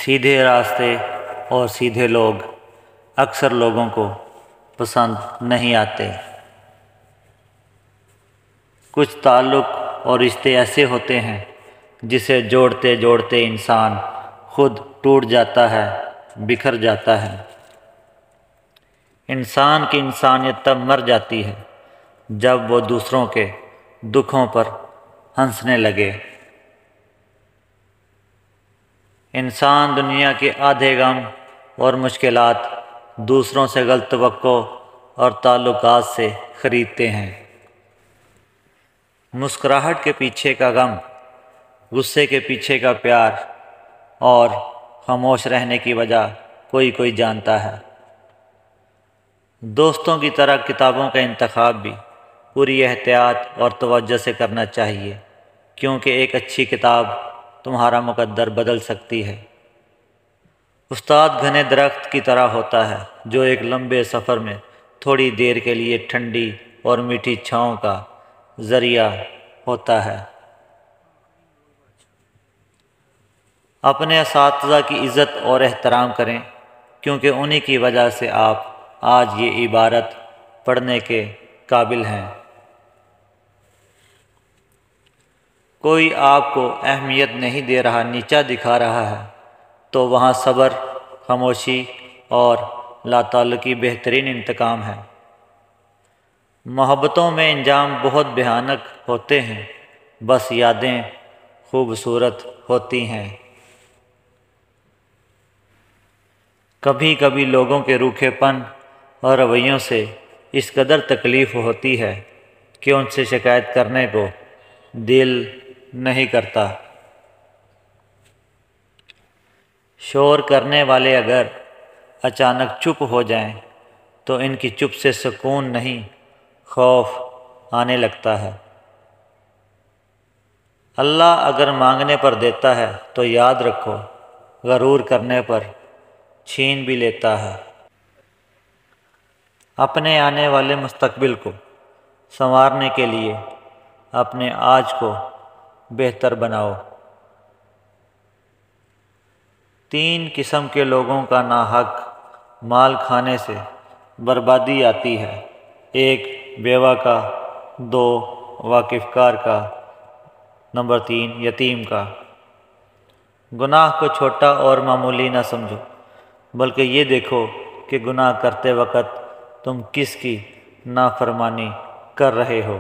سیدھے راستے اور سیدھے لوگ اکثر لوگوں کو پسند نہیں آتے۔ کچھ تعلق اور رشتے ایسے ہوتے ہیں جسے جوڑتے جوڑتے انسان خود ٹوٹ جاتا ہے، بکھر جاتا ہے۔ انسان کی انسانیت تب مر جاتی ہے جب وہ دوسروں کے دکھوں پر ہنسنے لگے۔ انسان دنیا کے آدھے غم اور مشکلات دوسروں سے غلط توقع اور تعلقات سے خریدتے ہیں۔ مسکراہٹ کے پیچھے کا غم، غصے کے پیچھے کا پیار اور خاموش رہنے کی وجہ کوئی جانتا ہے۔ دوستوں کی طرح کتابوں کا انتخاب بھی پوری احتیاط اور توجہ سے کرنا چاہیے، کیونکہ ایک اچھی کتاب تمہارا مقدر بدل سکتی ہے۔ استاد گھنے درخت کی طرح ہوتا ہے جو ایک لمبے سفر میں تھوڑی دیر کے لیے ٹھنڈی اور میٹھی چھاؤں کا ذریعہ ہوتا ہے۔ اپنے اساتذہ کی عزت اور احترام کریں، کیونکہ انہی کی وجہ سے آپ آج یہ عبارت پڑھنے کے قابل ہیں۔ کوئی آپ کو اہمیت نہیں دے رہا، نیچا دکھا رہا ہے، تو وہاں صبر، خاموشی اور لا تعلقی بہترین انتقام ہے۔ محبتوں میں انجام بہت بھیانک ہوتے ہیں، بس یادیں خوبصورت ہوتی ہیں۔ کبھی کبھی لوگوں کے روکھے پن اور رویوں سے اس قدر تکلیف ہوتی ہے کہ ان سے شکایت کرنے کو دل نہیں کرتا۔ شور کرنے والے اگر اچانک چپ ہو جائیں تو ان کی چپ سے سکون نہیں، خوف آنے لگتا ہے۔ اللہ اگر مانگنے پر دیتا ہے تو یاد رکھو، غرور کرنے پر چھین بھی لیتا ہے۔ اپنے آنے والے مستقبل کو سنوارنے کے لیے اپنے آج کو بہتر بناؤ۔ 3 قسم کے لوگوں کا ناحق مال کھانے سے بربادی آتی ہے: 1 بیوہ کا، 2 واقف کار کا، نمبر 3 یتیم کا۔ گناہ کو چھوٹا اور معمولی نہ سمجھو، بلکہ یہ دیکھو کہ گناہ کرتے وقت تم کس کی نافرمانی کر رہے ہو۔